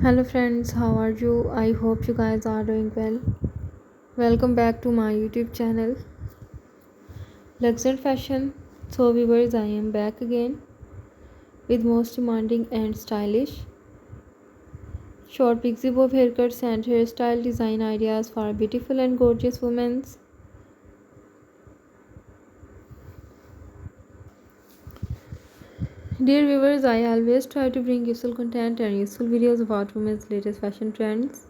Hello friends, how are you? I hope you guys are doing well. Welcome back to my YouTube channel Luxury Fashion. So viewers, I am back again with most demanding and stylish short pixie bob haircuts and hairstyle design ideas for beautiful and gorgeous women. Dear viewers, I always try to bring useful content and useful videos about women's latest fashion trends.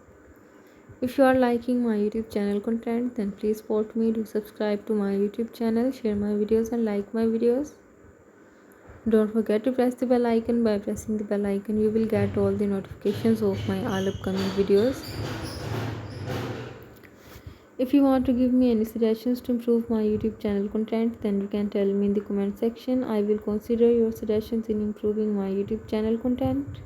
If you are liking my YouTube channel content, then please support me. Do subscribe to my YouTube channel, share my videos and like my videos. Don't forget to press the bell icon. By pressing the bell icon, you will get all the notifications of my all upcoming videos. If you want to give me any suggestions to improve my YouTube channel content, then you can tell me in the comment section. I will consider your suggestions in improving my YouTube channel content.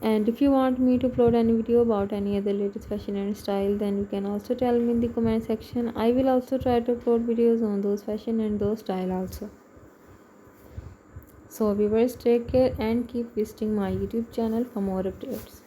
And if you want me to upload any video about any other latest fashion and style, then you can also tell me in the comment section. I will also try to upload videos on those fashion and those style also. So viewers, take care and keep visiting my YouTube channel for more updates.